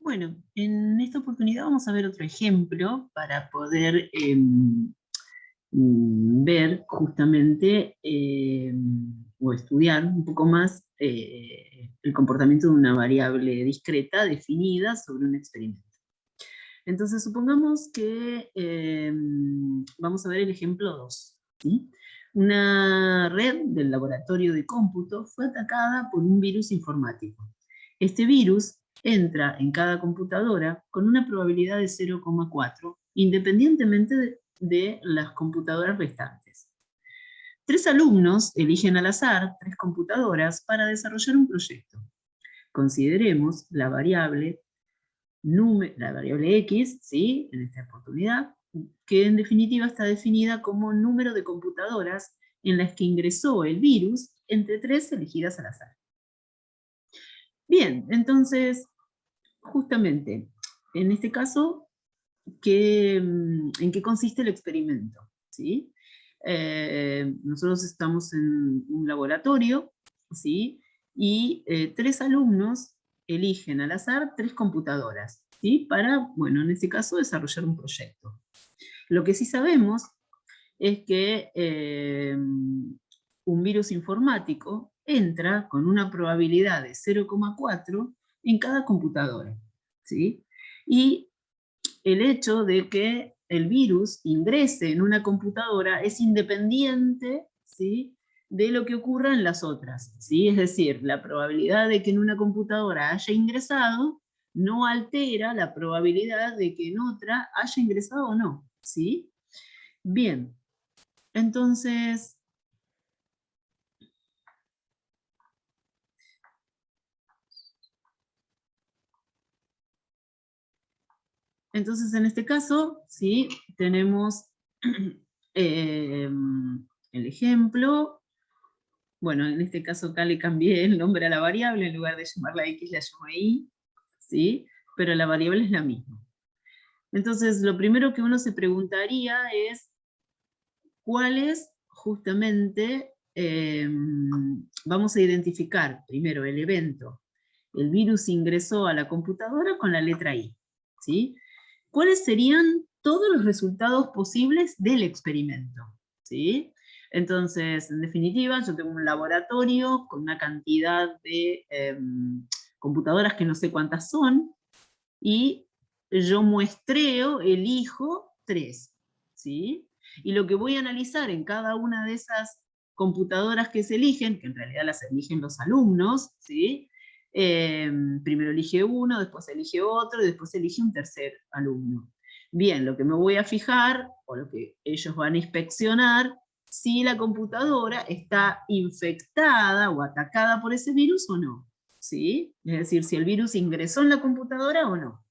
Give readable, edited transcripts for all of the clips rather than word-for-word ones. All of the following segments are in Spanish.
Bueno, en esta oportunidad vamos a ver otro ejemplo para poder ver justamente o estudiar un poco más el comportamiento de una variable discreta definida sobre un experimento. Entonces, supongamos que vamos a ver el ejemplo 2. ¿Sí? Una red del laboratorio de cómputo fue atacada por un virus informático. Este virus entra en cada computadora con una probabilidad de 0,4, independientemente de las computadoras restantes. 3 alumnos eligen al azar 3 computadoras para desarrollar un proyecto. Consideremos la variable X, ¿sí? En esta oportunidad, que en definitiva está definida como número de computadoras en las que ingresó el virus entre 3 elegidas al azar. Bien, entonces, justamente, en este caso, ¿en qué consiste el experimento? ¿Sí? Nosotros estamos en un laboratorio, ¿sí? Y 3 alumnos eligen al azar 3 computadoras, ¿sí? Para, bueno, en este caso, desarrollar un proyecto. Lo que sí sabemos es que un virus informático entra con una probabilidad de 0,4 en cada computadora, ¿sí? Y el hecho de que el virus ingrese en una computadora es independiente, ¿sí?, de lo que ocurra en las otras, ¿sí? Es decir, la probabilidad de que en una computadora haya ingresado no altera la probabilidad de que en otra haya ingresado o no, ¿sí? Bien, entonces, en este caso, ¿sí?, tenemos el ejemplo. Bueno, en este caso acá le cambié el nombre a la variable, en lugar de llamarla X la llamo Y, ¿sí? Pero la variable es la misma. Entonces, lo primero que uno se preguntaría es, ¿cuál es justamente, vamos a identificar primero el evento? El virus ingresó a la computadora con la letra I, ¿sí? ¿Cuáles serían todos los resultados posibles del experimento? ¿Sí? Entonces, en definitiva, yo tengo un laboratorio con una cantidad de computadoras que no sé cuántas son, y yo muestreo, elijo 3, ¿sí? Y lo que voy a analizar en cada una de esas computadoras que se eligen, que en realidad las eligen los alumnos, ¿sí? Primero elige uno, después elige otro, y después elige un tercer alumno. Bien, lo que me voy a fijar, o lo que ellos van a inspeccionar, si la computadora está infectada o atacada por ese virus o no, ¿sí? Es decir, si el virus ingresó en la computadora o no.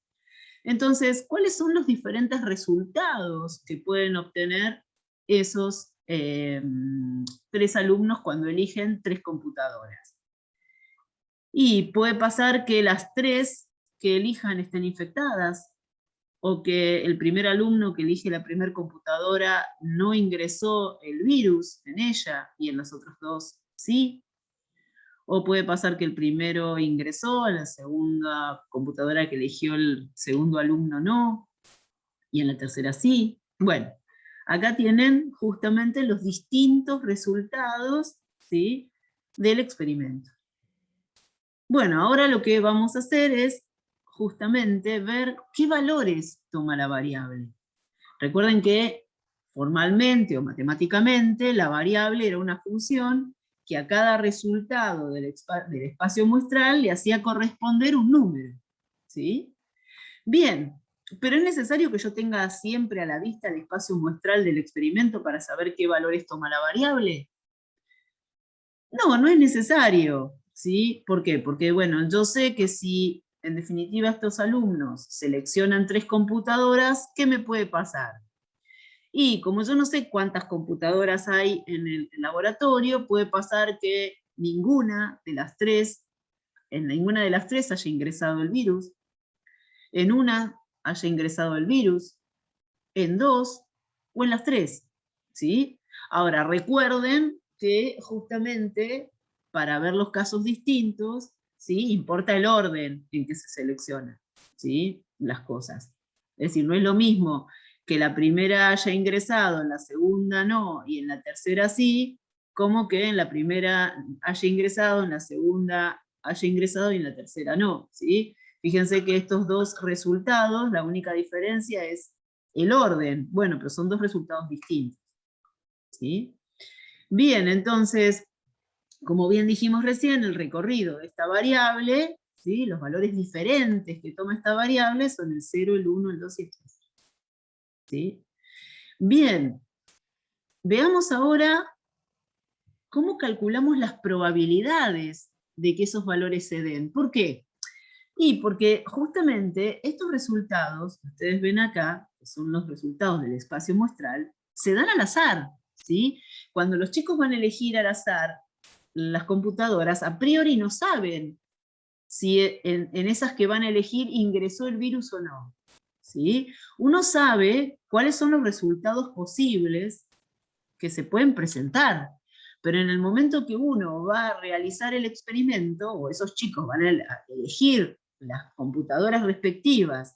Entonces, ¿cuáles son los diferentes resultados que pueden obtener esos 3 alumnos cuando eligen 3 computadoras? Y puede pasar que las 3 que elijan estén infectadas, o que el primer alumno que elige la primera computadora no ingresó el virus en ella y en las otras 2 sí. O puede pasar que el primero ingresó, la segunda computadora que eligió el segundo alumno no, y en la tercera sí. Bueno, acá tienen justamente los distintos resultados, ¿sí?, del experimento. Bueno, ahora lo que vamos a hacer es justamente ver qué valores toma la variable. Recuerden que formalmente o matemáticamente la variable era una función que a cada resultado del espacio muestral le hacía corresponder un número, ¿sí? Bien, pero ¿es necesario que yo tenga siempre a la vista el espacio muestral del experimento para saber qué valores toma la variable? No, no es necesario, ¿sí? ¿Por qué? Porque, bueno, yo sé que si en definitiva estos alumnos seleccionan 3 computadoras, ¿qué me puede pasar? Y como yo no sé cuántas computadoras hay en el laboratorio, puede pasar que en ninguna de las 3 haya ingresado el virus, en una haya ingresado el virus, en 2 o en las 3, ¿sí? Ahora, recuerden que justamente para ver los casos distintos, ¿sí?, importa el orden en que se selecciona. ¿sí? Las cosas. Es decir, no es lo mismo que la primera haya ingresado, en la segunda no, y en la tercera sí, como que en la primera haya ingresado, en la segunda haya ingresado y en la tercera no, ¿sí? Fíjense que estos dos resultados, la única diferencia es el orden. Bueno, pero son dos resultados distintos, ¿sí? Bien, entonces, como bien dijimos recién, el recorrido de esta variable, ¿sí? Los valores diferentes que toma esta variable son el 0, el 1, el 2 y el 3. ¿Sí? Bien, veamos ahora cómo calculamos las probabilidades de que esos valores se den. ¿Por qué? Y porque justamente estos resultados, que ustedes ven acá, que son los resultados del espacio muestral, se dan al azar, ¿sí? Cuando los chicos van a elegir al azar, las computadoras a priori no saben si en esas que van a elegir ingresó el virus o no, ¿sí? Uno sabe cuáles son los resultados posibles que se pueden presentar, pero en el momento que uno va a realizar el experimento, o esos chicos van a elegir las computadoras respectivas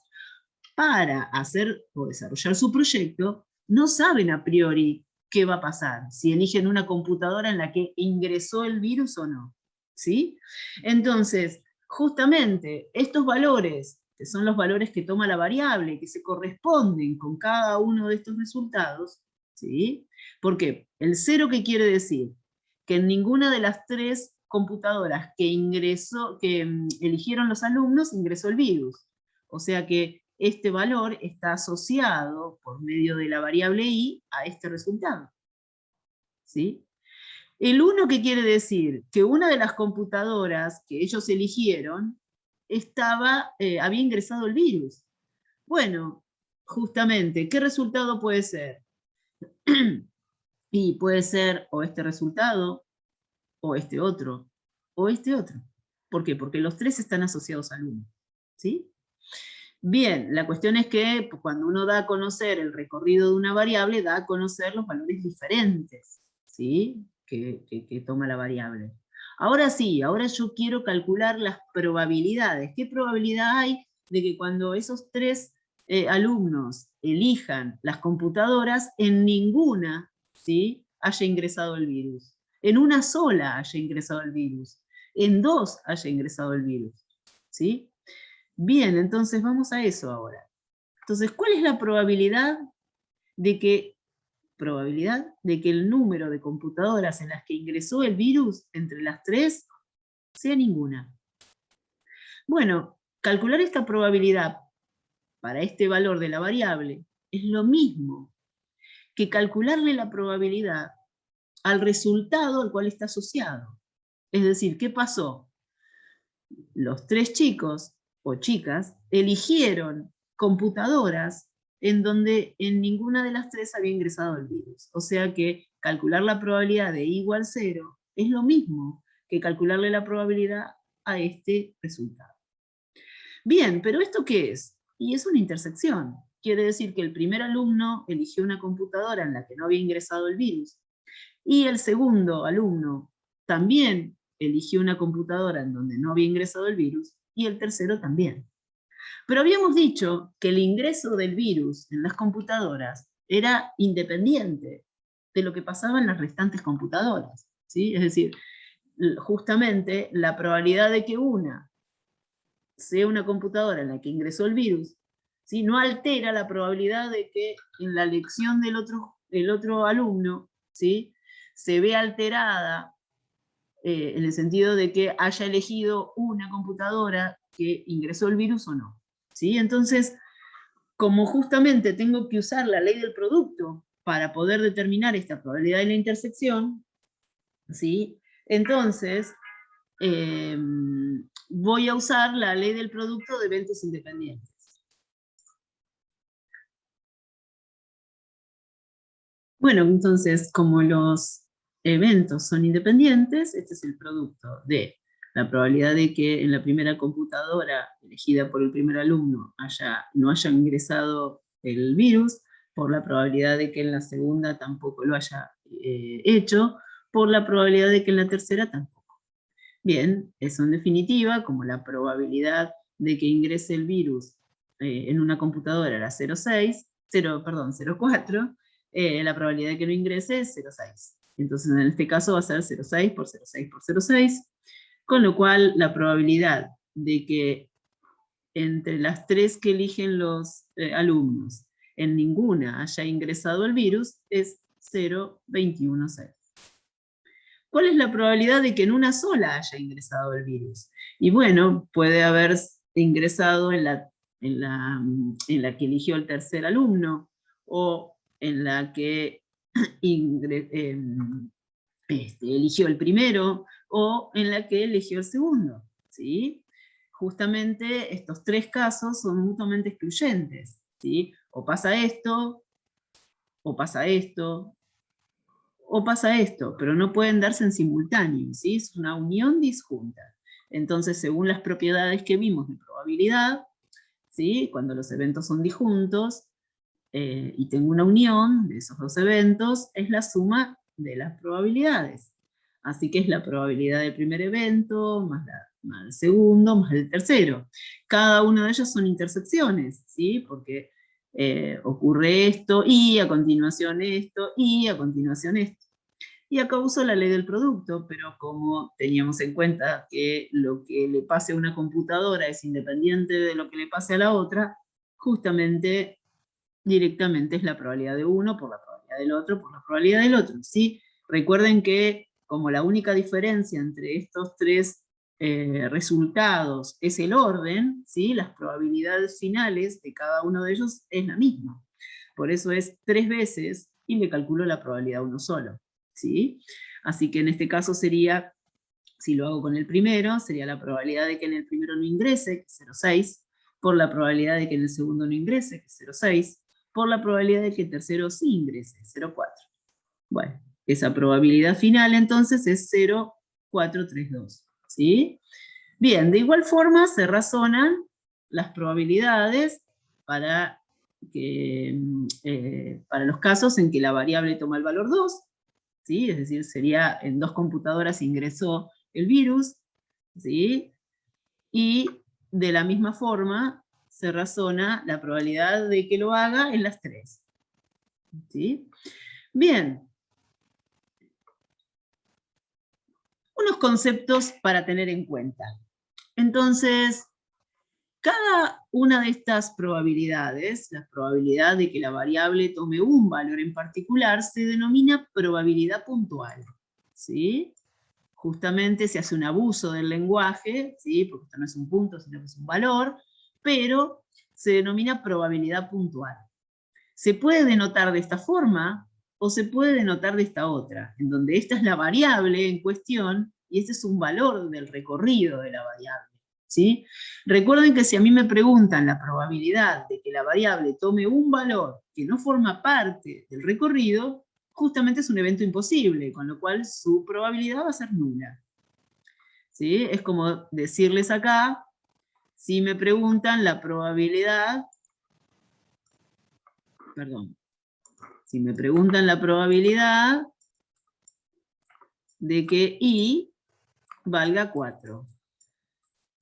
para hacer o desarrollar su proyecto, no saben a priori qué va a pasar, si eligen una computadora en la que ingresó el virus o no, ¿sí? Entonces, justamente estos valores, que son los valores que toma la variable, que se corresponden con cada uno de estos resultados, ¿sí? Porque el 0, ¿qué quiere decir? Que en ninguna de las tres computadoras que eligieron los alumnos ingresó el virus. O sea que este valor está asociado por medio de la variable i a este resultado, ¿sí? El 1, ¿qué quiere decir? Que una de las computadoras que ellos eligieron había ingresado el virus. Bueno, justamente, ¿qué resultado puede ser? Y puede ser o este resultado, o este otro, o este otro. ¿Por qué? Porque los tres están asociados al 1, ¿sí? Bien, la cuestión es que cuando uno da a conocer el recorrido de una variable, da a conocer los valores diferentes, ¿sí? que toma la variable. Ahora sí, ahora yo quiero calcular las probabilidades. ¿Qué probabilidad hay de que cuando esos tres alumnos elijan las computadoras, en ninguna, ¿sí?, haya ingresado el virus? En una sola haya ingresado el virus. En dos haya ingresado el virus, ¿sí? Bien, entonces vamos a eso ahora. Entonces, ¿cuál es la probabilidad de que el número de computadoras en las que ingresó el virus entre las tres sea ninguna? Bueno, calcular esta probabilidad para este valor de la variable es lo mismo que calcularle la probabilidad al resultado al cual está asociado. Es decir, ¿qué pasó? Los tres chicos o chicas eligieron computadoras en donde en ninguna de las tres había ingresado el virus. O sea que calcular la probabilidad de i igual 0 es lo mismo que calcularle la probabilidad a este resultado. Bien, pero ¿esto qué es? Y es una intersección. Quiere decir que el primer alumno eligió una computadora en la que no había ingresado el virus, y el segundo alumno también eligió una computadora en donde no había ingresado el virus, y el tercero también. Pero habíamos dicho que el ingreso del virus en las computadoras era independiente de lo que pasaba en las restantes computadoras, ¿sí? Es decir, justamente la probabilidad de que una sea una computadora en la que ingresó el virus, ¿sí?, no altera la probabilidad de que en la elección del otro alumno, ¿sí?, se vea alterada en el sentido de que haya elegido una computadora que ingresó el virus o no, ¿sí? Entonces, como justamente tengo que usar la ley del producto para poder determinar esta probabilidad de la intersección, ¿sí?, entonces voy a usar la ley del producto de eventos independientes. Bueno, entonces, como los eventos son independientes, este es el producto de la probabilidad de que en la primera computadora elegida por el primer alumno no haya ingresado el virus, por la probabilidad de que en la segunda tampoco lo haya hecho, por la probabilidad de que en la tercera tampoco. Bien, eso en definitiva, como la probabilidad de que ingrese el virus en una computadora era 0,4, la probabilidad de que no ingrese es 0,6. Entonces en este caso va a ser 0,6 por 0,6 por 0,6, con lo cual la probabilidad de que entre las tres que eligen los alumnos en ninguna haya ingresado el virus es 0,216. ¿Cuál es la probabilidad de que en una sola haya ingresado el virus? Y bueno, puede haber ingresado en la que eligió el tercer alumno, o en la que eligió el primero, o en la que eligió el segundo, ¿sí? Justamente estos tres casos son mutuamente excluyentes, ¿sí? O pasa esto, o pasa esto, o pasa esto, pero no pueden darse en simultáneo, ¿sí? Es una unión disjunta. Entonces, según las propiedades que vimos de probabilidad, ¿sí? Cuando los eventos son disjuntos, y tengo una unión de esos dos eventos, es la suma de las probabilidades. Así que es la probabilidad del primer evento, más el segundo, más el tercero. Cada uno de ellos son intersecciones, ¿sí? Porque ocurre esto, y a continuación esto, y a continuación esto. Y acá uso la ley del producto, pero como teníamos en cuenta que lo que le pase a una computadora es independiente de lo que le pase a la otra, justamente directamente es la probabilidad de uno por la probabilidad del otro por la probabilidad del otro, ¿sí? Recuerden que como la única diferencia entre estos tres resultados es el orden, ¿sí? Las probabilidades finales de cada uno de ellos es la misma. Por eso es 3 veces y le calculo la probabilidad uno solo, ¿sí? Así que en este caso sería, si lo hago con el primero, sería la probabilidad de que en el primero no ingrese, que es 0,6, por la probabilidad de que en el segundo no ingrese, que es 0,6, por la probabilidad de que el tercero sí ingrese, 0,4. Bueno, esa probabilidad final entonces es 0,432, ¿sí? Bien, de igual forma se razonan las probabilidades para los casos en que la variable toma el valor 2, ¿sí? Es decir, sería en 2 computadoras ingresó el virus, ¿sí? Y de la misma forma se razona la probabilidad de que lo haga en las 3. ¿Sí? Bien. Unos conceptos para tener en cuenta. Entonces, cada una de estas probabilidades, la probabilidad de que la variable tome un valor en particular, se denomina probabilidad puntual, ¿sí? Justamente se hace un abuso del lenguaje, ¿sí? Porque esto no es un punto, sino que es un valor, pero se denomina probabilidad puntual. Se puede denotar de esta forma o se puede denotar de esta otra, en donde esta es la variable en cuestión y este es un valor del recorrido de la variable, ¿sí? Recuerden que si a mí me preguntan la probabilidad de que la variable tome un valor que no forma parte del recorrido, justamente es un evento imposible, con lo cual su probabilidad va a ser nula, ¿sí? Es como decirles acá, si me preguntan la probabilidad, perdón, si me preguntan la probabilidad de que I valga 4.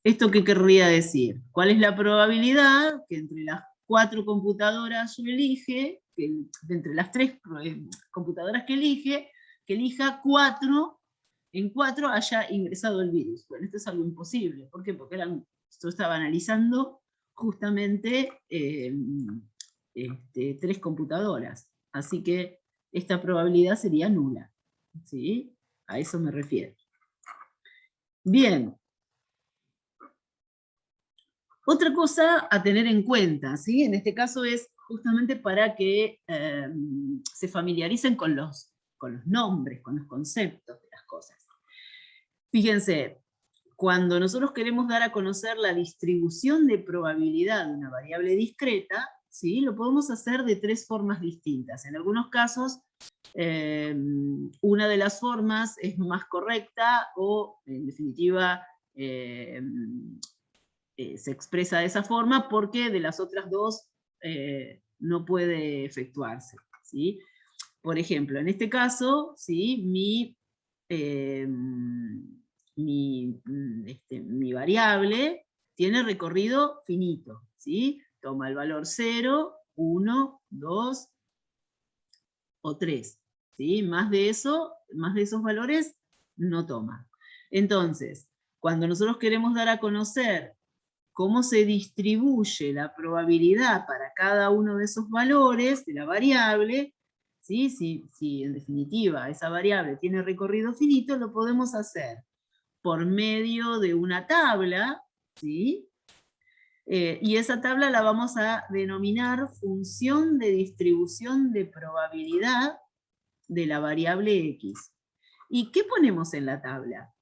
¿Esto qué querría decir? ¿Cuál es la probabilidad que entre las 4 computadoras yo elige, que entre las 3 computadoras que elija 4, en 4 haya ingresado el virus? Bueno, esto es algo imposible. ¿Por qué? Porque yo estaba analizando justamente 3 computadoras. Así que esta probabilidad sería nula, ¿sí? A eso me refiero. Bien. Otra cosa a tener en cuenta, ¿sí? En este caso es justamente para que se familiaricen con los nombres, con los conceptos de las cosas. Fíjense, cuando nosotros queremos dar a conocer la distribución de probabilidad de una variable discreta, ¿sí? Lo podemos hacer de 3 formas distintas. En algunos casos, una de las formas es más correcta o, en definitiva, se expresa de esa forma porque de las otras dos no puede efectuarse, ¿sí? Por ejemplo, en este caso, ¿sí? Mi variable tiene recorrido finito, ¿sí? Toma el valor 0, 1, 2 o 3, ¿sí? Más de esos valores no toma. Entonces, cuando nosotros queremos dar a conocer cómo se distribuye la probabilidad para cada uno de esos valores de la variable, ¿sí? Si en definitiva esa variable tiene recorrido finito, lo podemos hacer por medio de una tabla, ¿sí? Y esa tabla la vamos a denominar función de distribución de probabilidad de la variable x. ¿Y qué ponemos en la tabla?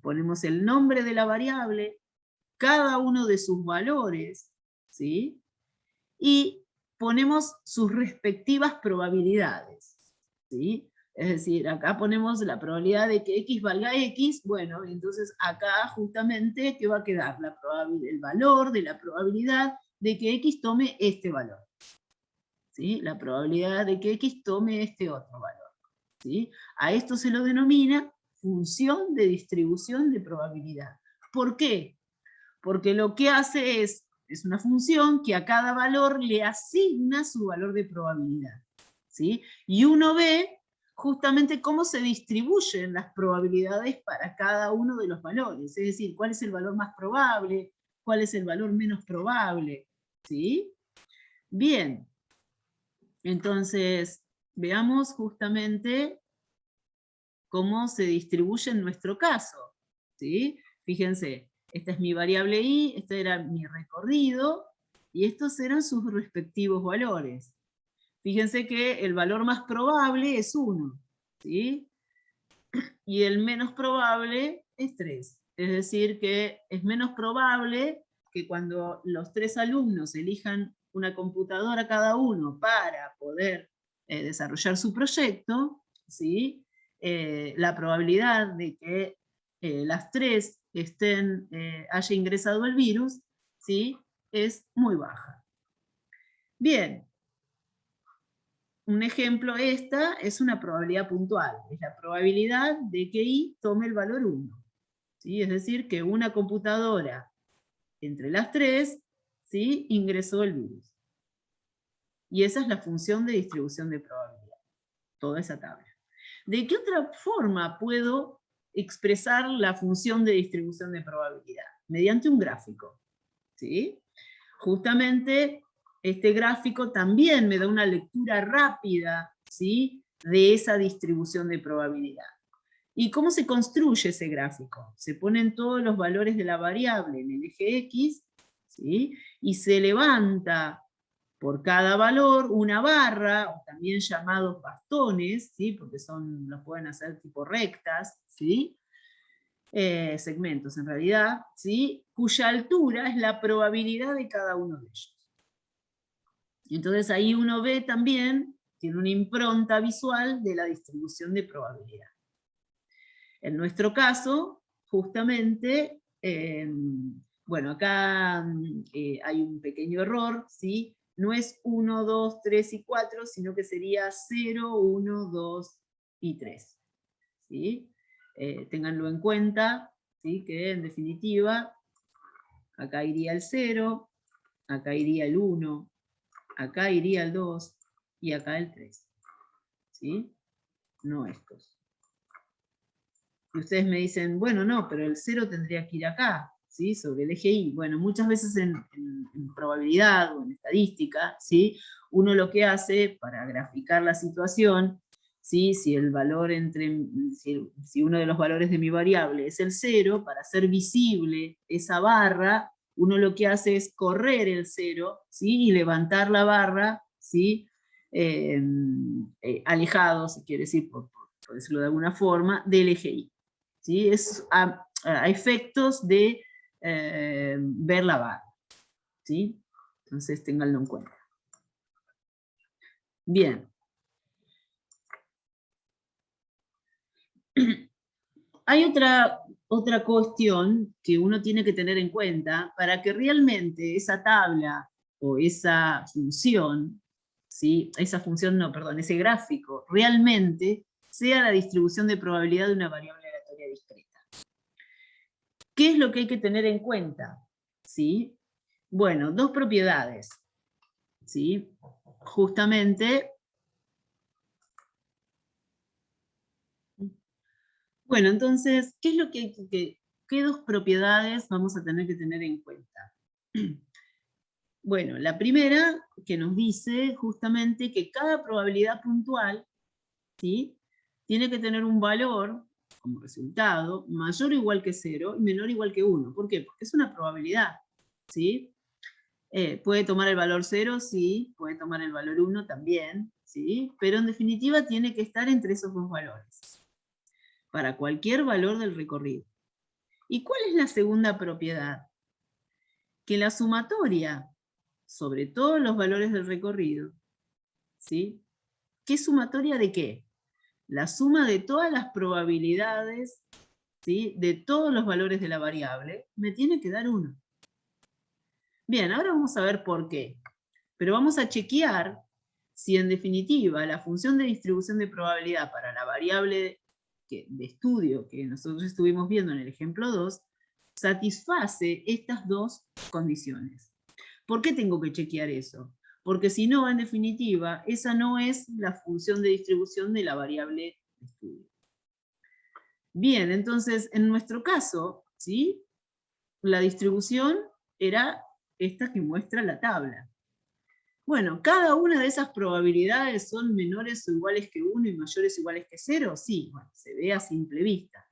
Ponemos el nombre de la variable, cada uno de sus valores, ¿sí? Y ponemos sus respectivas probabilidades, ¿sí? Es decir, acá ponemos la probabilidad de que x valga x, bueno, entonces acá justamente, ¿qué va a quedar? El valor de la probabilidad de que x tome este valor, ¿sí? La probabilidad de que x tome este otro valor, ¿sí? A esto se lo denomina función de distribución de probabilidad. ¿Por qué? Porque lo que hace es una función que a cada valor le asigna su valor de probabilidad, ¿sí? Y uno ve justamente cómo se distribuyen las probabilidades para cada uno de los valores, es decir, cuál es el valor más probable, cuál es el valor menos probable, ¿sí? Bien, entonces veamos justamente cómo se distribuye en nuestro caso, ¿sí? Fíjense, esta es mi variable y, este era mi recorrido, y estos eran sus respectivos valores. Fíjense que el valor más probable es 1, ¿sí? Y el menos probable es 3. Es decir, que es menos probable que cuando los 3 alumnos elijan una computadora cada uno para poder desarrollar su proyecto, ¿sí? La probabilidad de que las 3 haya ingresado el virus, ¿sí? Es muy baja. Bien, un ejemplo, esta es una probabilidad puntual, es la probabilidad de que i tome el valor 1. ¿Sí? Es decir, que una computadora entre las 3, ¿sí? Ingresó el virus. Y esa es la función de distribución de probabilidad, toda esa tabla. ¿De qué otra forma puedo expresar la función de distribución de probabilidad? Mediante un gráfico, ¿sí? Justamente este gráfico también me da una lectura rápida, ¿sí? De esa distribución de probabilidad. ¿Y cómo se construye ese gráfico? Se ponen todos los valores de la variable en el eje X, ¿sí? Y se levanta por cada valor una barra, o también llamados bastones, ¿sí? Porque los pueden hacer tipo rectas, ¿sí? Segmentos en realidad, ¿sí? Cuya altura es la probabilidad de cada uno de ellos. Entonces ahí uno ve también, tiene una impronta visual de la distribución de probabilidad. En nuestro caso, justamente, bueno, acá hay un pequeño error, ¿sí? No es 1, 2, 3 y 4, sino que sería 0, 1, 2 y 3. ¿Sí? Ténganlo en cuenta, ¿sí? Que en definitiva, acá iría el 0, acá iría el 1, acá iría el 2 y acá el 3. ¿Sí? No estos. Y ustedes me dicen, bueno, no, pero el 0 tendría que ir acá, ¿sí? Sobre el eje Y. Bueno, muchas veces en probabilidad o en estadística, ¿sí? Uno lo que hace para graficar la situación, ¿sí? Si el valor si uno de los valores de mi variable es el 0, para hacer visible esa barra, uno lo que hace es correr el 0, ¿sí? Y levantar la barra, ¿sí? Alejado, si quiere decir, por decirlo de alguna forma, del eje Y. ¿Sí? Es a efectos de ver la barra, ¿sí? Entonces ténganlo en cuenta. Bien. Hay otra cuestión que uno tiene que tener en cuenta para que realmente esa tabla o esa función, ¿sí? Ese gráfico, realmente sea la distribución de probabilidad de una variable aleatoria discreta. ¿Qué es lo que hay que tener en cuenta? ¿sí? Bueno, dos propiedades, ¿sí? Justamente, bueno, entonces, ¿qué es lo que hay qué dos propiedades vamos a tener que tener en cuenta? Bueno, la primera que nos dice justamente que cada probabilidad puntual, ¿sí?, tiene que tener un valor como resultado mayor o igual que 0 y menor o igual que 1. ¿Por qué? Porque es una probabilidad, ¿sí? Puede tomar el valor 0, sí, puede tomar el valor 1 también, ¿sí? Pero en definitiva tiene que estar entre esos dos valores, para cualquier valor del recorrido. ¿Y cuál es la segunda propiedad? Que la sumatoria sobre todos los valores del recorrido, ¿sí? ¿Qué sumatoria de qué? La suma de todas las probabilidades, ¿sí?, de todos los valores de la variable, me tiene que dar 1. Bien, ahora vamos a ver por qué. Pero vamos a chequear si en definitiva la función de distribución de probabilidad para la variable de estudio que nosotros estuvimos viendo en el ejemplo 2, satisface estas dos condiciones. ¿Por qué tengo que chequear eso? Porque si no, en definitiva, esa no es la función de distribución de la variable de estudio. Bien, entonces, en nuestro caso, ¿sí?, la distribución era esta que muestra la tabla. Bueno, ¿cada una de esas probabilidades son menores o iguales que 1 y mayores o iguales que 0? Sí, bueno, se ve a simple vista,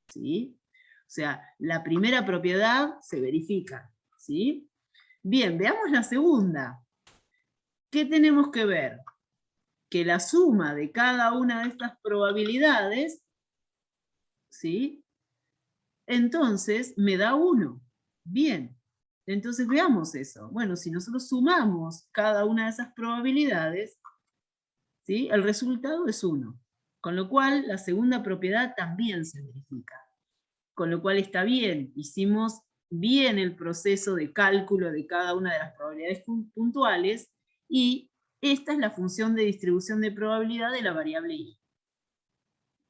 ¿sí? O sea, la primera propiedad se verifica, ¿sí? Bien, veamos la segunda. ¿Qué tenemos que ver? Que la suma de cada una de estas probabilidades, ¿sí?, entonces me da 1. Bien, entonces veamos eso. Bueno, si nosotros sumamos cada una de esas probabilidades, ¿sí?, el resultado es 1. Con lo cual, la segunda propiedad también se verifica. Con lo cual está bien, hicimos bien el proceso de cálculo de cada una de las probabilidades puntuales, y esta es la función de distribución de probabilidad de la variable i.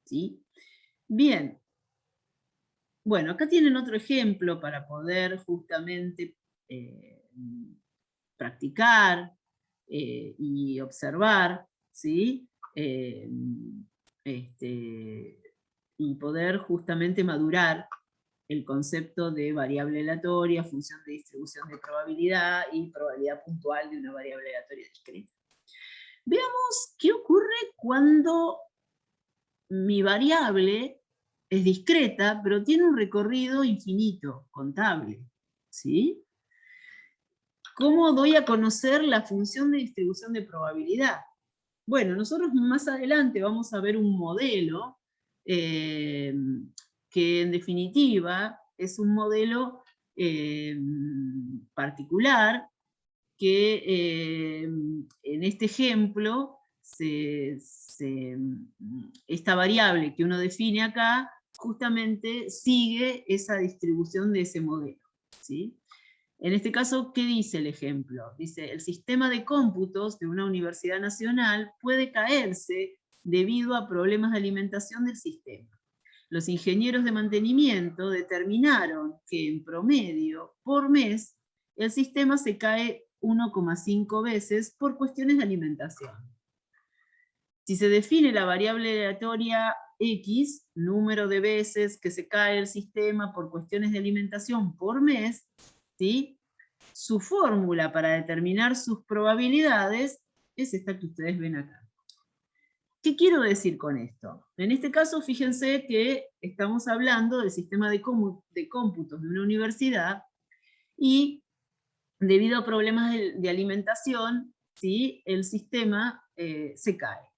¿Sí? Bien. Bueno, acá tienen otro ejemplo para poder justamente practicar y observar, ¿sí? Y poder justamente madurar el concepto de variable aleatoria, función de distribución de probabilidad y probabilidad puntual de una variable aleatoria discreta. Veamos qué ocurre cuando mi variable es discreta, pero tiene un recorrido infinito, contable, ¿sí? ¿Cómo doy a conocer la función de distribución de probabilidad? Bueno, nosotros más adelante vamos a ver un modelo que en definitiva es un modelo particular que en este ejemplo esta variable que uno define acá justamente sigue esa distribución de ese modelo, ¿sí? En este caso, ¿qué dice el ejemplo? Dice, el sistema de cómputos de una universidad nacional puede caerse debido a problemas de alimentación del sistema. Los ingenieros de mantenimiento determinaron que en promedio, por mes, el sistema se cae 1,5 veces por cuestiones de alimentación. Si se define la variable aleatoria X, número de veces que se cae el sistema por cuestiones de alimentación por mes, ¿sí?, su fórmula para determinar sus probabilidades es esta que ustedes ven acá. ¿Qué quiero decir con esto? En este caso, fíjense que estamos hablando del sistema de cómputos de una universidad y debido a problemas de alimentación, ¿sí?, el sistema se cae,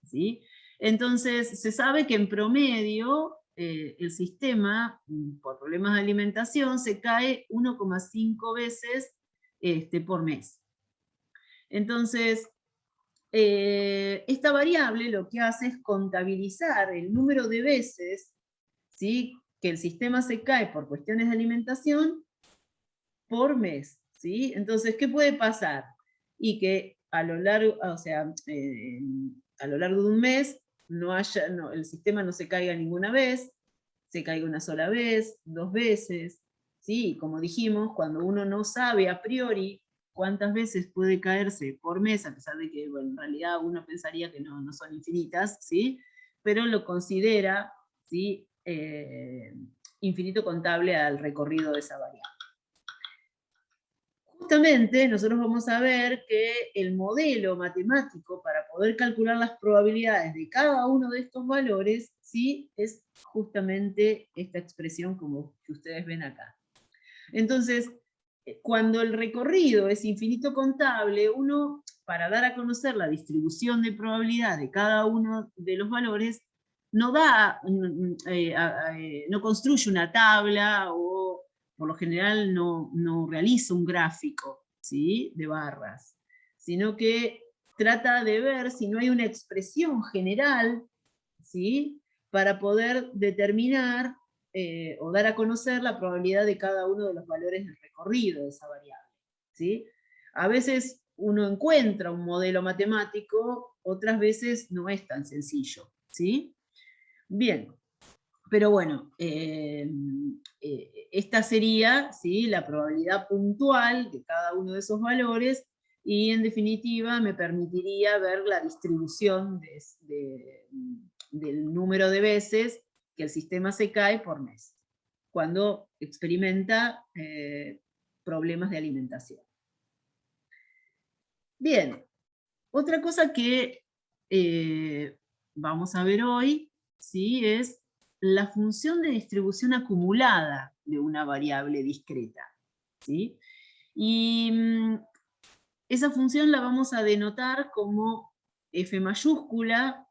¿sí? Entonces, se sabe que en promedio el sistema, por problemas de alimentación, se cae 1,5 veces por mes. Entonces, esta variable lo que hace es contabilizar el número de veces, ¿sí?, que el sistema se cae por cuestiones de alimentación por mes, ¿sí? Entonces, ¿qué puede pasar? Y que a lo largo, o sea, a lo largo de un mes el sistema no se caiga ninguna vez, se caiga una sola vez, 2 veces, ¿sí? Como dijimos, cuando uno no sabe a priori cuántas veces puede caerse por mes, a pesar de que bueno, en realidad uno pensaría que no son infinitas, ¿sí? Pero lo considera, ¿sí? Infinito contable al recorrido de esa variable. Justamente nosotros vamos a ver que el modelo matemático para poder calcular las probabilidades de cada uno de estos valores, ¿sí? Es justamente esta expresión como que ustedes ven acá. Entonces, cuando el recorrido es infinito contable, uno, para dar a conocer la distribución de probabilidad de cada uno de los valores, no no construye una tabla o por lo general no realiza un gráfico, ¿sí? De barras, sino que trata de ver si no hay una expresión general, ¿sí? Para poder determinar o dar a conocer la probabilidad de cada uno de los valores del recorrido de esa variable, ¿sí? A veces uno encuentra un modelo matemático, otras veces no es tan sencillo, ¿sí? Bien, pero bueno, esta sería, ¿sí? La probabilidad puntual de cada uno de esos valores y en definitiva me permitiría ver la distribución del número de veces que el sistema se cae por mes, cuando experimenta problemas de alimentación. Bien, otra cosa que vamos a ver hoy, ¿sí? Es la función de distribución acumulada de una variable discreta, ¿sí? Y esa función la vamos a denotar como f mayúscula,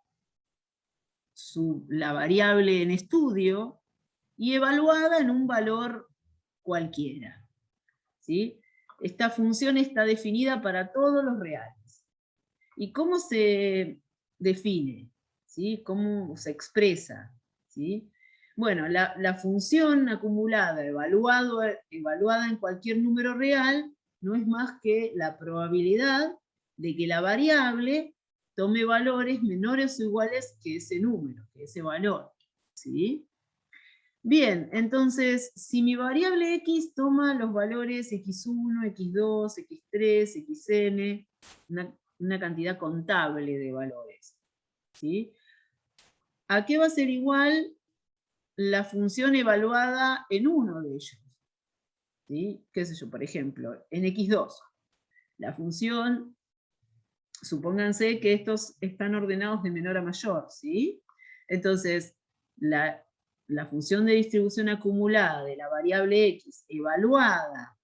la variable en estudio, y evaluada en un valor cualquiera, ¿sí? Esta función está definida para todos los reales. ¿Y cómo se define? ¿Sí? ¿Cómo se expresa? ¿Sí? Bueno, la función acumulada evaluada en cualquier número real no es más que la probabilidad de que la variable tome valores menores o iguales que ese número, que ese valor. ¿Sí? Bien, entonces, si mi variable x toma los valores x1, x2, x3, xn, una cantidad contable de valores, ¿sí? ¿A qué va a ser igual la función evaluada en uno de ellos? ¿Sí? ¿Qué sé yo? Por ejemplo, en x2, la función, supónganse que estos están ordenados de menor a mayor, ¿sí? Entonces, la función de distribución acumulada de la variable x evaluada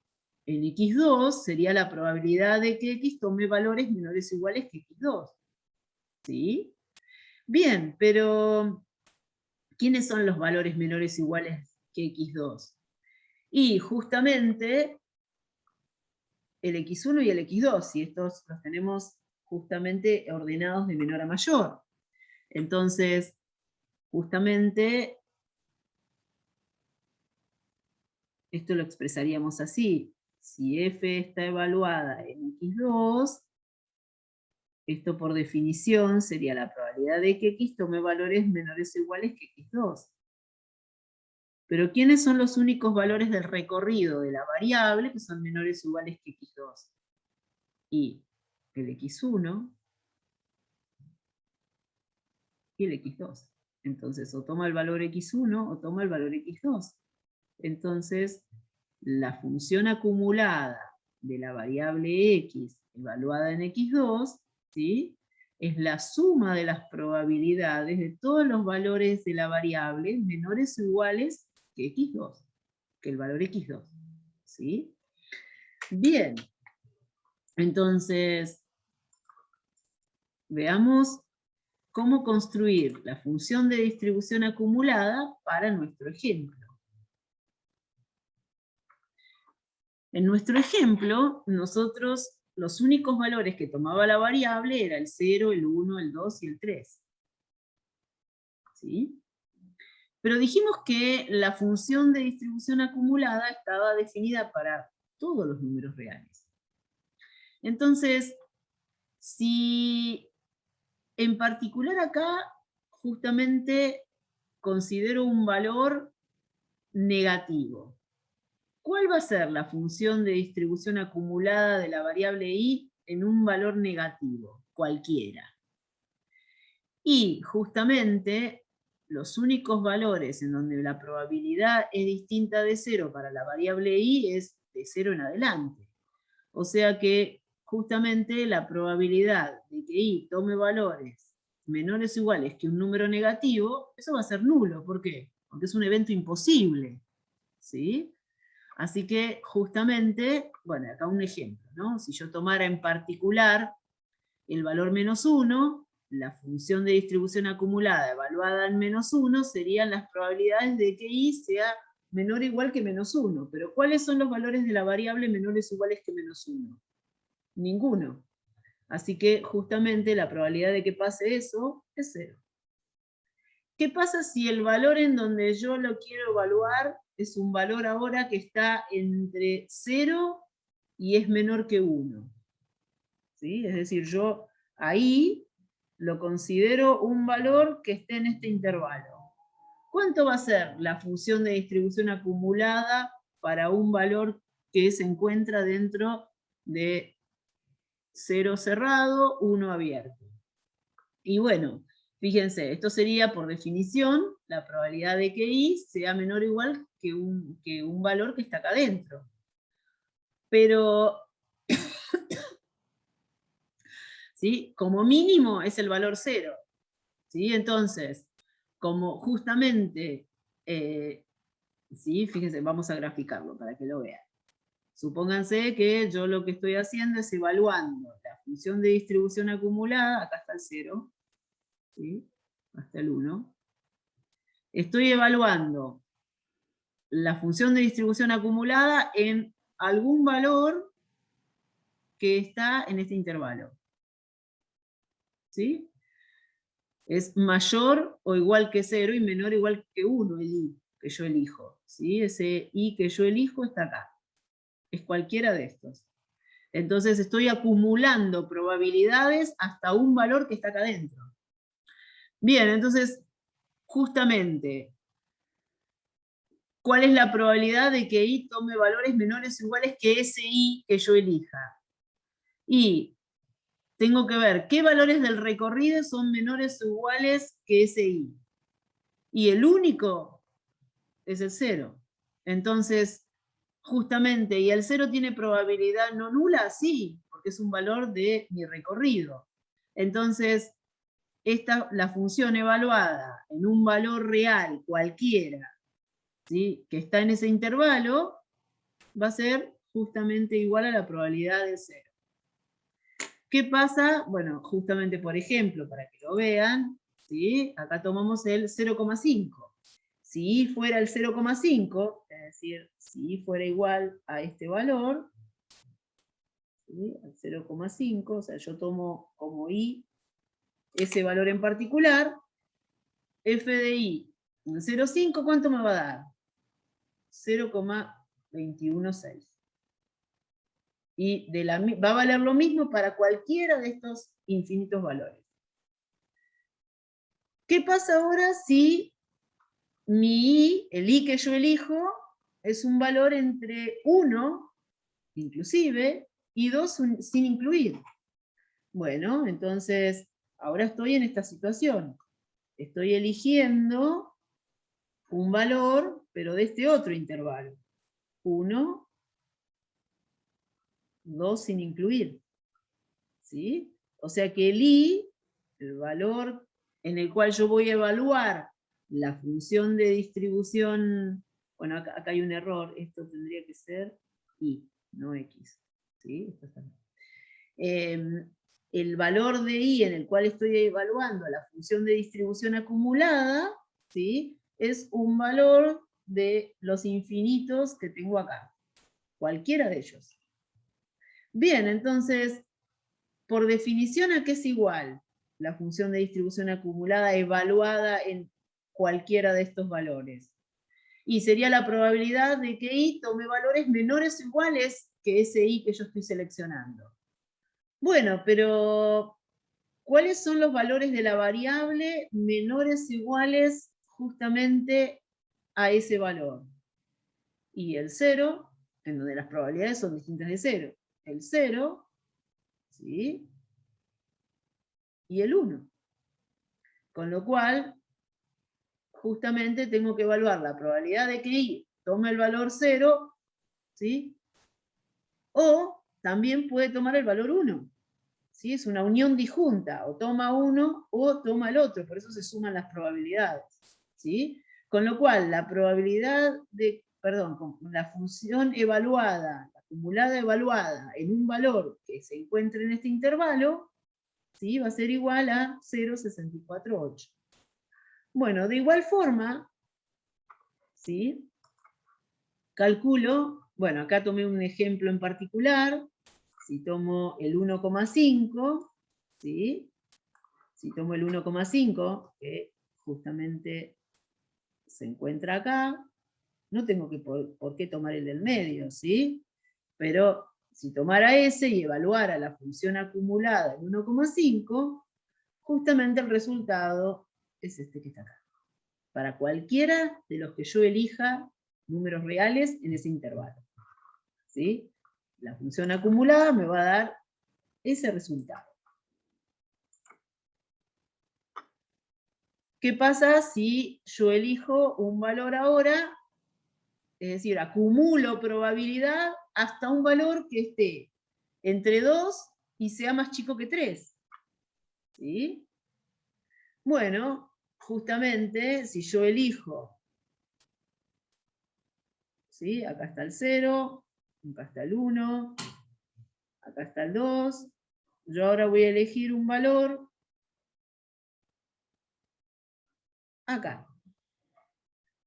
en x2 sería la probabilidad de que x tome valores menores o iguales que x2. ¿Sí? Bien, pero ¿quiénes son los valores menores o iguales que x2? Y justamente el x1 y el x2, y estos los tenemos justamente ordenados de menor a mayor. Entonces, justamente, esto lo expresaríamos así. Si f está evaluada en x2, esto por definición sería la probabilidad de que x tome valores menores o iguales que x2. Pero ¿quiénes son los únicos valores del recorrido de la variable que son menores o iguales que x2? Y el x1 y el x2. Entonces, o toma el valor x1 o toma el valor x2. Entonces, la función acumulada de la variable x evaluada en x2, ¿sí? Es la suma de las probabilidades de todos los valores de la variable menores o iguales que x2, que el valor x2. ¿Sí? Bien, entonces, veamos cómo construir la función de distribución acumulada para nuestro ejemplo. En nuestro ejemplo, nosotros los únicos valores que tomaba la variable era el 0, el 1, el 2 y el 3. ¿Sí? Pero dijimos que la función de distribución acumulada estaba definida para todos los números reales. Entonces, si en particular acá justamente considero un valor negativo, ¿cuál va a ser la función de distribución acumulada de la variable i en un valor negativo? Cualquiera. Y justamente los únicos valores en donde la probabilidad es distinta de 0 para la variable i es de 0 en adelante. O sea que justamente la probabilidad de que i tome valores menores o iguales que un número negativo, eso va a ser nulo. ¿Por qué? Porque es un evento imposible. ¿Sí? Así que justamente, bueno, acá un ejemplo, ¿no? Si yo tomara en particular el valor -1, la función de distribución acumulada evaluada en -1 serían las probabilidades de que i sea menor o igual que -1. Pero ¿cuáles son los valores de la variable menores o iguales que -1? Ninguno. Así que justamente la probabilidad de que pase eso es 0. ¿Qué pasa si el valor en donde yo lo quiero evaluar es un valor ahora que está entre 0 y es menor que 1? ¿Sí? Es decir, yo ahí lo considero un valor que esté en este intervalo. ¿Cuánto va a ser la función de distribución acumulada para un valor que se encuentra dentro de 0 cerrado, 1 abierto? Y bueno, fíjense, esto sería por definición la probabilidad de que i sea menor o igual que un valor que está acá adentro. Pero, ¿sí? Como mínimo es el valor 0. ¿Sí? Entonces, como justamente, ¿sí? Fíjense, vamos a graficarlo para que lo vean. Supónganse que yo lo que estoy haciendo es evaluando la función de distribución acumulada, acá está el 0, ¿sí? Hasta el 1. Estoy evaluando la función de distribución acumulada en algún valor que está en este intervalo. ¿Sí? Es mayor o igual que 0 y menor o igual que 1 el i que yo elijo. ¿Sí? Ese i que yo elijo está acá. Es cualquiera de estos. Entonces estoy acumulando probabilidades hasta un valor que está acá adentro. Bien, entonces, justamente, ¿cuál es la probabilidad de que i tome valores menores o iguales que ese i que yo elija? Y tengo que ver qué valores del recorrido son menores o iguales que ese i. Y el único es el 0. Entonces, justamente, ¿y el 0 tiene probabilidad no nula? Sí, porque es un valor de mi recorrido. Entonces, la función evaluada en un valor real cualquiera, ¿sí?, que está en ese intervalo, va a ser justamente igual a la probabilidad de 0. ¿Qué pasa? Bueno, justamente por ejemplo, para que lo vean, ¿sí? Acá tomamos el 0,5. Si fuera el 0,5, es decir, si fuera igual a este valor, ¿sí?, al 0,5, o sea, yo tomo como i ese valor en particular, f de i en 0,5, ¿cuánto me va a dar? 0,216. Y va a valer lo mismo para cualquiera de estos infinitos valores. ¿Qué pasa ahora si mi i, el i que yo elijo, es un valor entre 1, inclusive, y 2 sin incluir? Bueno, entonces, ahora estoy en esta situación. Estoy eligiendo un valor, pero de este otro intervalo. 1, 2 sin incluir. ¿Sí? O sea que el i, el valor en el cual yo voy a evaluar la función de distribución, bueno, acá hay un error, esto tendría que ser i, no x. ¿Sí? Esto está bien. El valor de i en el cual estoy evaluando la función de distribución acumulada, ¿sí?, es un valor de los infinitos que tengo acá. Cualquiera de ellos. Bien, entonces, por definición, ¿a qué es igual la función de distribución acumulada evaluada en cualquiera de estos valores? Y sería la probabilidad de que i tome valores menores o iguales que ese i que yo estoy seleccionando. Bueno, pero ¿cuáles son los valores de la variable menores o iguales justamente a ese valor? Y el 0 en donde las probabilidades son distintas de 0. El 0, ¿sí? Y el 1. Con lo cual, justamente tengo que evaluar la probabilidad de que I tome el valor 0, ¿sí? O también puede tomar el valor 1. ¿Sí? Es una unión disjunta, o toma uno o toma el otro, por eso se suman las probabilidades. ¿Sí? Con lo cual, la probabilidad de, perdón, la función evaluada, la acumulada evaluada en un valor que se encuentre en este intervalo, ¿sí? Va a ser igual a 0,648. Bueno, de igual forma, ¿sí? Calculo, bueno, acá tomé un ejemplo en particular. Si tomo el 1,5, ¿sí? Si tomo el 1,5, que justamente se encuentra acá, no tengo por qué tomar el del medio, ¿sí? Pero si tomara ese y evaluara la función acumulada en 1,5, justamente el resultado es este que está acá. Para cualquiera de los que yo elija números reales en ese intervalo. ¿Sí? La función acumulada me va a dar ese resultado. ¿Qué pasa si yo elijo un valor ahora? Es decir, acumulo probabilidad hasta un valor que esté entre 2 y sea más chico que 3. ¿Sí? Bueno, justamente si yo elijo, ¿sí? Acá está el 0, acá está el 1, acá está el 2. Yo ahora voy a elegir un valor acá.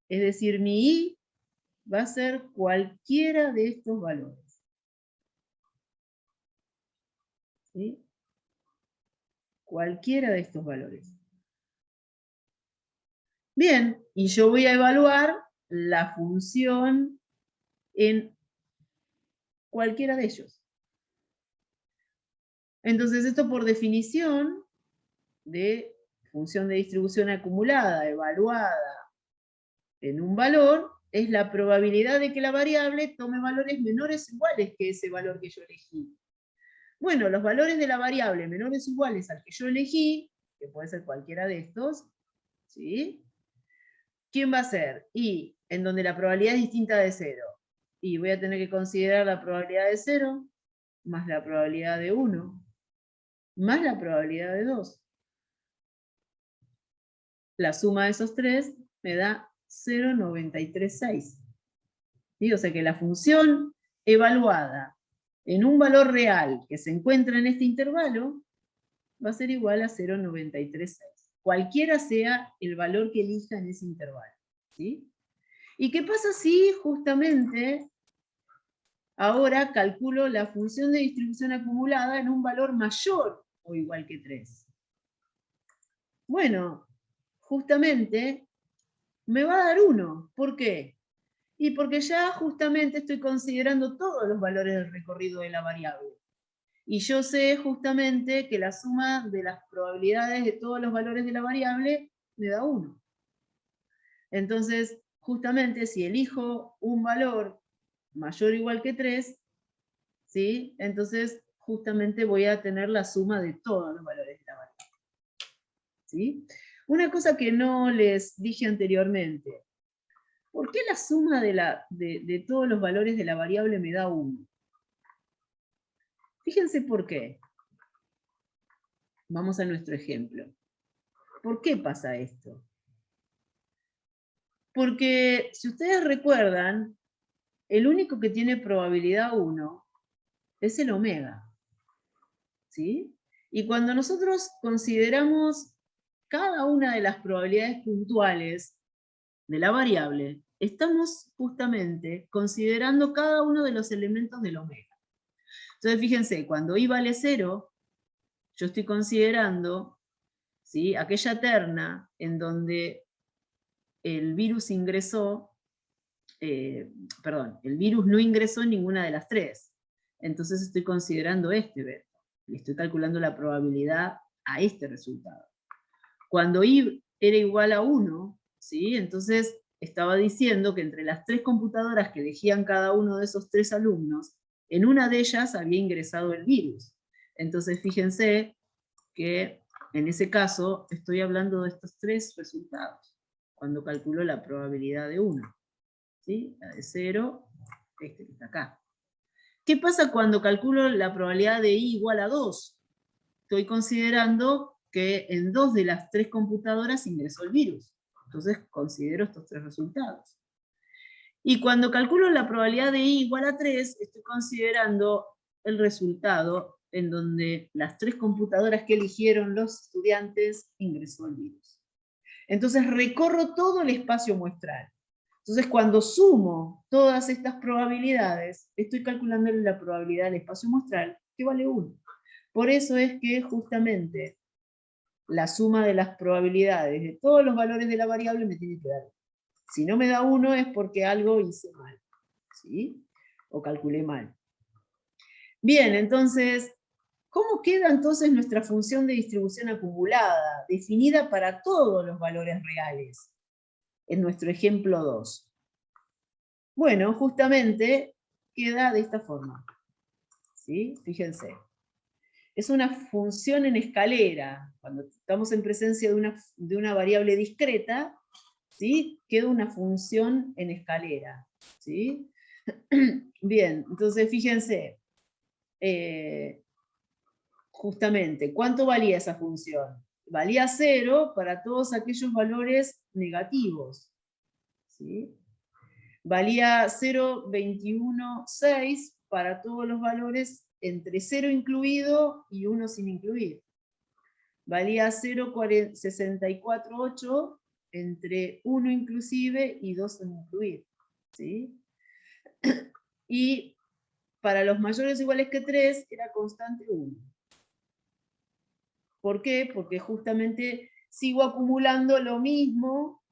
Es decir, mi I va a ser cualquiera de estos valores. ¿Sí? Cualquiera de estos valores. Bien, y yo voy a evaluar la función en cualquiera de ellos. Entonces, esto por definición de función de distribución acumulada evaluada en un valor, es la probabilidad de que la variable tome valores menores o iguales que ese valor que yo elegí. Bueno, los valores de la variable menores o iguales al que yo elegí, que puede ser cualquiera de estos, ¿sí? ¿Quién va a ser? Y en donde la probabilidad es distinta de 0. Y voy a tener que considerar la probabilidad de 0, más la probabilidad de 1, más la probabilidad de 2. La suma de esos tres me da 0,936. ¿Sí? O sea que la función evaluada en un valor real que se encuentra en este intervalo va a ser igual a 0,936. Cualquiera sea el valor que elija en ese intervalo. ¿Sí? ¿Y qué pasa si justamente ahora calculo la función de distribución acumulada en un valor mayor o igual que 3? Bueno, justamente me va a dar 1. ¿Por qué? Y porque ya justamente estoy considerando todos los valores del recorrido de la variable. Y yo sé justamente que la suma de las probabilidades de todos los valores de la variable me da 1. Entonces, justamente si elijo un valor mayor o igual que 3, ¿sí? Entonces justamente voy a tener la suma de todos los valores de la variable. ¿Sí? Una cosa que no les dije anteriormente. ¿Por qué la suma de todos los valores de la variable me da 1? Fíjense por qué. Vamos a nuestro ejemplo. ¿Por qué pasa esto? Porque si ustedes recuerdan, el único que tiene probabilidad 1 es el omega. ¿Sí? Y cuando nosotros consideramos cada una de las probabilidades puntuales de la variable, estamos justamente considerando cada uno de los elementos del omega. Entonces, fíjense, cuando i vale 0, yo estoy considerando, ¿sí?, aquella terna en donde el virus ingresó, el virus no ingresó en ninguna de las tres. Entonces estoy considerando este vector. Y estoy calculando la probabilidad a este resultado. Cuando i era igual a 1, ¿sí?, entonces estaba diciendo que entre las 3 computadoras que elegían cada uno de esos 3 alumnos, en una de ellas había ingresado el virus. Entonces fíjense que en ese caso estoy hablando de estos 3 resultados, cuando calculo la probabilidad de 1. ¿Sí? La de 0, este que está acá. ¿Qué pasa cuando calculo la probabilidad de i igual a 2? Estoy considerando que en 2 de las 3 computadoras ingresó el virus. Entonces considero estos 3 resultados. Y cuando calculo la probabilidad de i igual a 3, estoy considerando el resultado en donde las 3 computadoras que eligieron los estudiantes ingresó el virus. Entonces recorro todo el espacio muestral. Entonces cuando sumo todas estas probabilidades, estoy calculando la probabilidad del espacio muestral, que vale 1. Por eso es que justamente la suma de las probabilidades de todos los valores de la variable me tiene que dar. Si no me da 1 es porque algo hice mal, ¿sí? O calculé mal. Bien, entonces, ¿cómo queda entonces nuestra función de distribución acumulada, definida para todos los valores reales? En nuestro ejemplo 2. Bueno, justamente queda de esta forma. ¿Sí? Fíjense. Es una función en escalera. Cuando estamos en presencia de una variable discreta, ¿sí? Queda una función en escalera. ¿Sí? Bien, entonces fíjense. Justamente, ¿cuánto valía esa función? Valía 0 para todos aquellos valores negativos. ¿Sí? Valía 0,21,6 para todos los valores entre 0 incluido y 1 sin incluir. Valía 0,64,8 entre 1 inclusive y 2 sin incluir. ¿Sí? Y para los mayores o iguales que 3 era constante 1. ¿Por qué? Porque justamente sigo acumulando lo mismo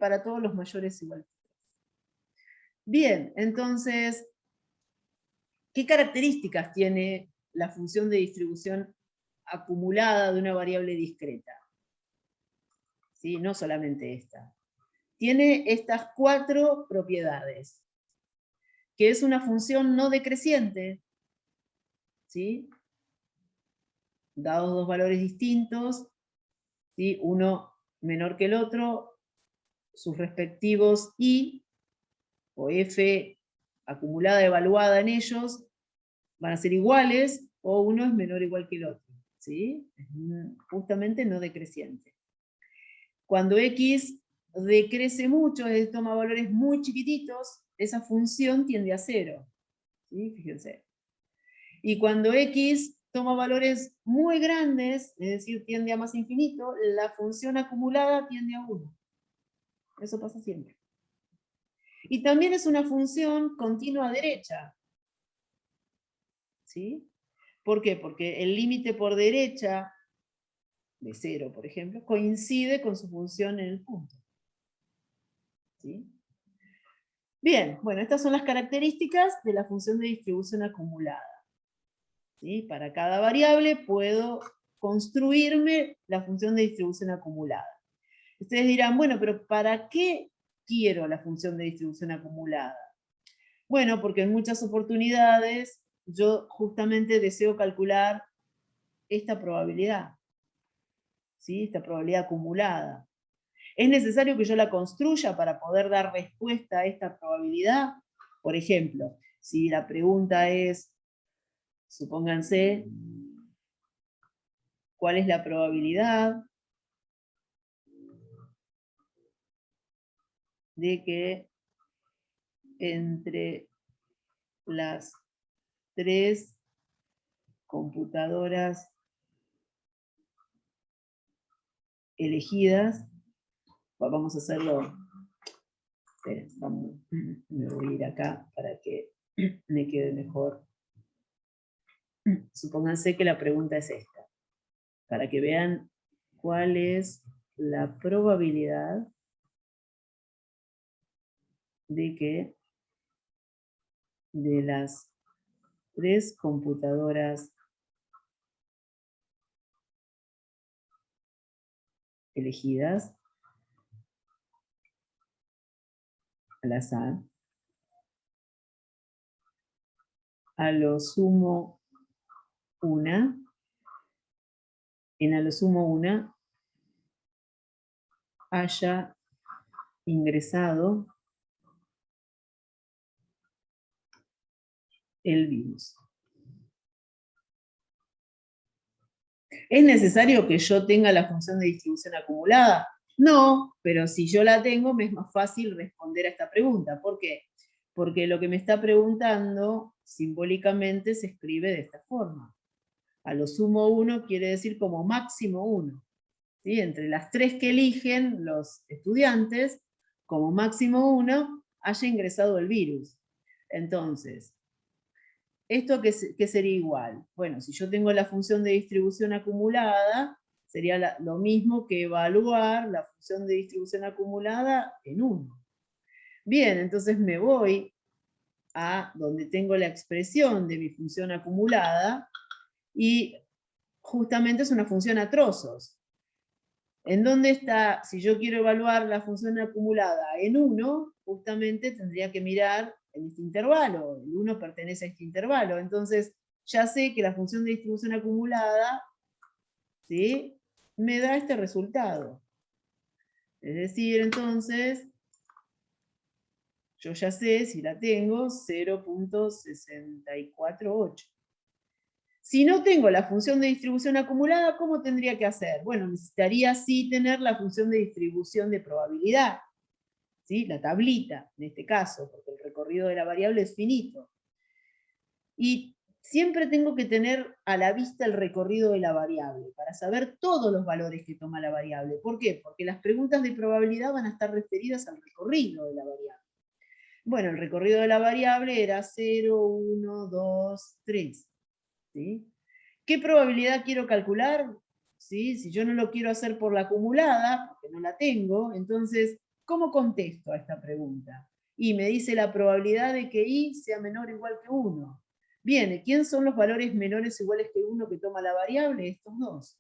para todos los mayores iguales. Bien, entonces, ¿qué características tiene la función de distribución acumulada de una variable discreta? ¿Sí? No solamente esta. Tiene estas 4 propiedades, que es una función no decreciente, ¿sí? Dados 2 valores distintos, ¿sí? Uno menor que el otro, sus respectivos i o f acumulada evaluada en ellos van a ser iguales, o uno es menor o igual que el otro. ¿Sí? Justamente no decreciente. Cuando x decrece mucho, es decir, toma valores muy chiquititos, esa función tiende a 0. ¿Sí? Fíjense. Y cuando x toma valores muy grandes, es decir, tiende a más infinito, la función acumulada tiende a 1. Eso pasa siempre. Y también es una función continua derecha. ¿Sí? ¿Por qué? Porque el límite por derecha, de 0, por ejemplo, coincide con su función en el punto. ¿Sí? Bien, bueno, estas son las características de la función de distribución acumulada. ¿Sí? Para cada variable puedo construirme la función de distribución acumulada. Ustedes dirán, bueno, pero ¿para qué quiero la función de distribución acumulada? Bueno, porque en muchas oportunidades yo justamente deseo calcular esta probabilidad, ¿sí? Esta probabilidad acumulada. ¿Es necesario que yo la construya para poder dar respuesta a esta probabilidad? Por ejemplo, si la pregunta es, supónganse, ¿cuál es la probabilidad de que entre las 3 computadoras elegidas, vamos a hacerlo, esperen, me voy a ir acá para que me quede mejor. Supónganse que la pregunta es esta, para que vean cuál es la probabilidad de que de las 3 computadoras elegidas al azar, a lo sumo una, en a lo sumo una haya ingresado el virus. ¿Es necesario que yo tenga la función de distribución acumulada? No, pero si yo la tengo, me es más fácil responder a esta pregunta. ¿Por qué? Porque lo que me está preguntando simbólicamente se escribe de esta forma. A lo sumo 1 quiere decir como máximo 1. ¿Sí? Entre las 3 que eligen los estudiantes, como máximo 1, haya ingresado el virus. Entonces, ¿esto qué sería igual? Bueno, si yo tengo la función de distribución acumulada, sería lo mismo que evaluar la función de distribución acumulada en 1. Bien, entonces me voy a donde tengo la expresión de mi función acumulada, y justamente es una función a trozos. ¿En dónde está? Si yo quiero evaluar la función acumulada en 1, justamente tendría que mirar en este intervalo. El 1 pertenece a este intervalo. Entonces, ya sé que la función de distribución acumulada, ¿sí?, me da este resultado. Es decir, entonces, yo ya sé, si la tengo, 0.648. Si no tengo la función de distribución acumulada, ¿cómo tendría que hacer? Bueno, necesitaría sí tener la función de distribución de probabilidad, ¿sí? La tablita, en este caso, porque el recorrido de la variable es finito. Y siempre tengo que tener a la vista el recorrido de la variable, para saber todos los valores que toma la variable. ¿Por qué? Porque las preguntas de probabilidad van a estar referidas al recorrido de la variable. Bueno, el recorrido de la variable era 0, 1, 2, 3. ¿Sí? ¿Qué probabilidad quiero calcular? ¿Sí? Si yo no lo quiero hacer por la acumulada, porque no la tengo, entonces, ¿cómo contesto a esta pregunta? Y me dice la probabilidad de que i sea menor o igual que 1. Bien, ¿quién son los valores menores o iguales que 1 que toma la variable? Estos dos.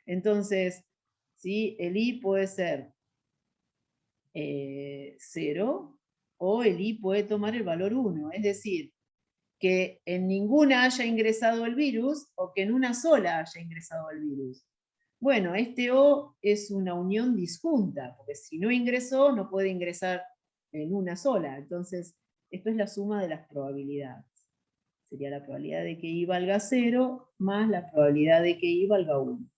Entonces, ¿sí?, el i puede ser 0, o el i puede tomar el valor 1. Es decir, que en ninguna haya ingresado el virus, o que en una sola haya ingresado el virus. Bueno, este O es una unión disjunta, porque si no ingresó, no puede ingresar en una sola. Entonces, esto es la suma de las probabilidades. Sería la probabilidad de que I valga 0 más la probabilidad de que I valga 1.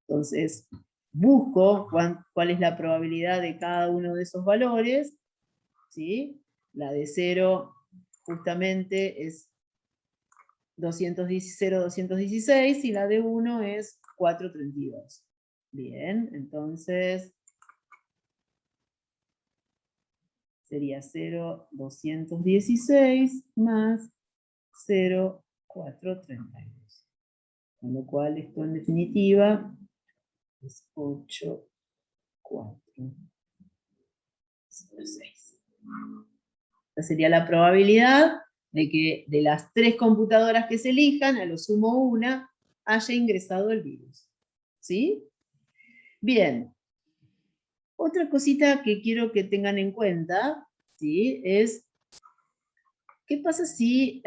Entonces, busco cuál es la probabilidad de cada uno de esos valores, ¿sí? La de 0 justamente es 216, y la de 1 es 432. Bien, entonces sería 0,216 más 0,432. Con lo cual esto en definitiva es 8,406. Esta sería la probabilidad de que de las 3 computadoras que se elijan, a lo sumo una, haya ingresado el virus. ¿Sí? Bien. Otra cosita que quiero que tengan en cuenta, ¿sí?, es, ¿qué pasa si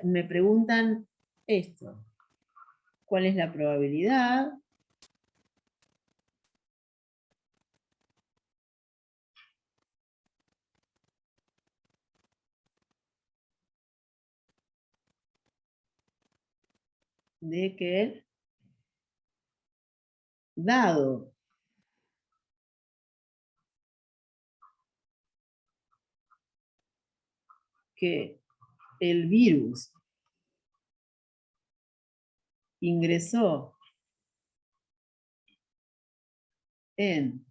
me preguntan esto? ¿Cuál es la probabilidad de que, dado que el virus ingresó en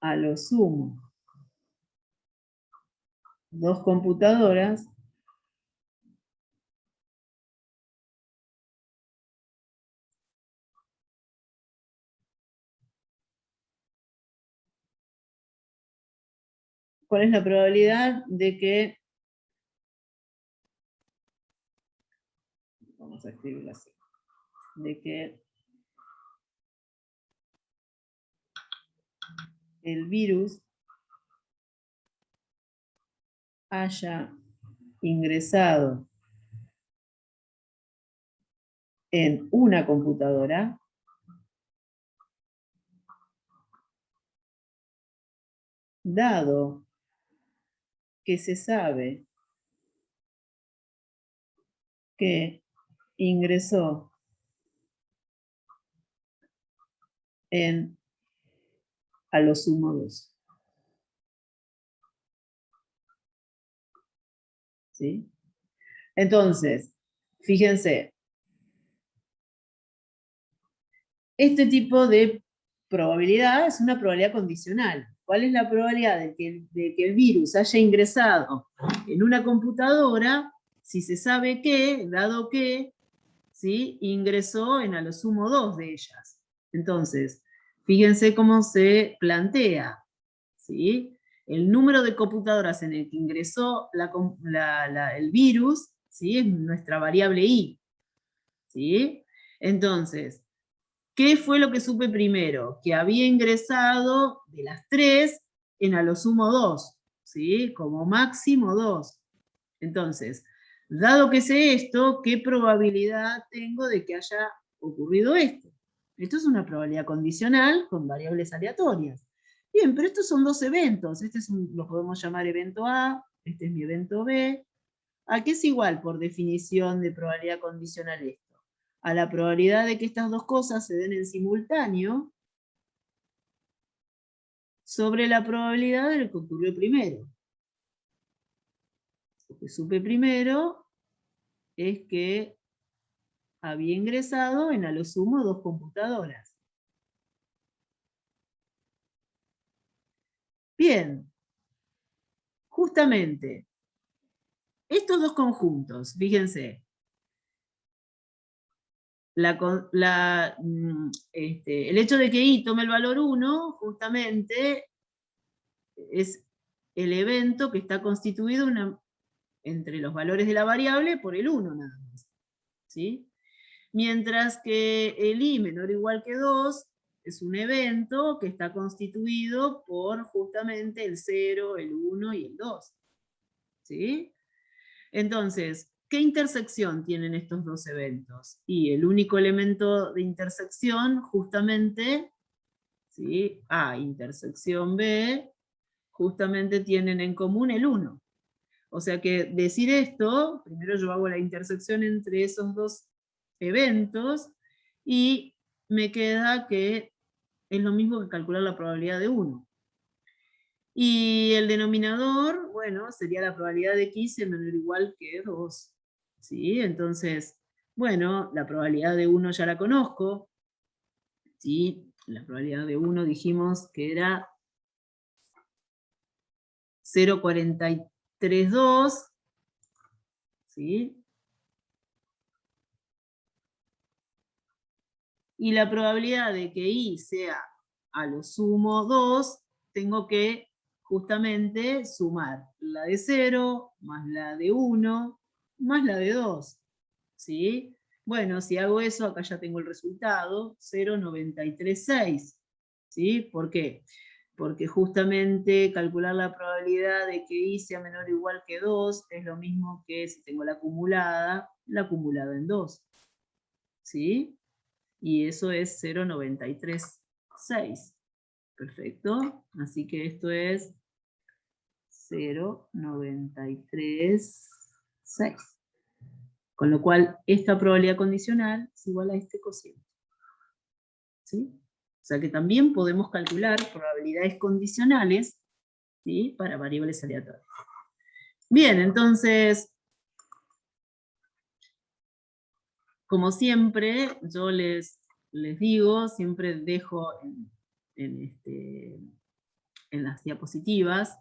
a lo sumo 2 computadoras, ¿cuál es la probabilidad de que, vamos a escribirlo así, de que el virus haya ingresado en una computadora, dado que se sabe que ingresó en a lo sumo 2. ¿Sí? Entonces, fíjense, este tipo de probabilidad es una probabilidad condicional. ¿Cuál es la probabilidad de que el virus haya ingresado en una computadora si se sabe que, dado que, ¿sí?, ingresó en a lo sumo 2 de ellas? Entonces, fíjense cómo se plantea, ¿sí? El número de computadoras en el que ingresó el virus, ¿sí?, es nuestra variable i. ¿Sí? Entonces, ¿qué fue lo que supe primero? Que había ingresado de las 3 en a lo sumo 2, ¿sí? Como máximo 2. Entonces, dado que sé esto, ¿qué probabilidad tengo de que haya ocurrido esto? Esto es una probabilidad condicional con variables aleatorias. Bien, pero estos son dos eventos. Este lo podemos llamar evento A, este es mi evento B. ¿A qué es igual por definición de probabilidad condicional esto? A la probabilidad de que estas dos cosas se den en simultáneo sobre la probabilidad de lo que ocurrió primero. Lo que supe primero es que había ingresado en a lo sumo 2 computadoras. Bien, justamente, estos dos conjuntos, fíjense, el hecho de que i tome el valor 1, justamente, es el evento que está constituido entre los valores de la variable por el 1 nada más. ¿Sí? Mientras que el i menor o igual que 2 es un evento que está constituido por justamente el 0, el 1 y el 2. ¿Sí? Entonces, ¿qué intersección tienen estos dos eventos? Y el único elemento de intersección, justamente, ¿sí?, A intersección B, justamente tienen en común el 1. O sea que decir esto, primero yo hago la intersección entre esos dos eventos y me queda que es lo mismo que calcular la probabilidad de 1. Y el denominador, bueno, sería la probabilidad de x es menor o igual que 2. ¿Sí? Entonces, bueno, la probabilidad de 1 ya la conozco. ¿Sí? La probabilidad de 1 dijimos que era 0,432. ¿Sí? Y la probabilidad de que i sea a lo sumo 2, tengo que justamente sumar la de 0, más la de 1, más la de 2. ¿Sí? Bueno, si hago eso, acá ya tengo el resultado, 0,936. ¿Sí? ¿Por qué? Porque justamente calcular la probabilidad de que i sea menor o igual que 2 es lo mismo que si tengo la acumulada en 2. ¿Sí? Y eso es 0,936. Perfecto. Así que esto es 0,936. Con lo cual, esta probabilidad condicional es igual a este cociente. ¿Sí? O sea que también podemos calcular probabilidades condicionales, ¿sí?, para variables aleatorias. Bien, entonces, como siempre, yo les digo, siempre dejo en las diapositivas,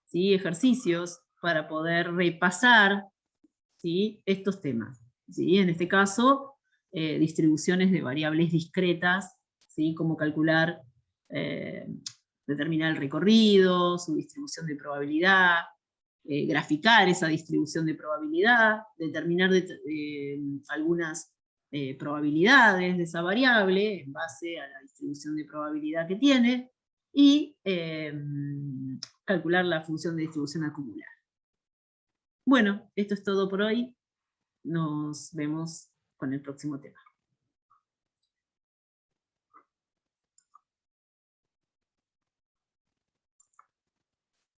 ¿sí?, ejercicios para poder repasar, ¿sí?, estos temas. ¿Sí? En este caso, distribuciones de variables discretas, ¿sí?, cómo calcular, determinar el recorrido, su distribución de probabilidad, graficar esa distribución de probabilidad, determinar algunas probabilidades de esa variable en base a la distribución de probabilidad que tiene. y calcular la función de distribución acumular. Bueno, esto es todo por hoy. Nos vemos con el próximo tema.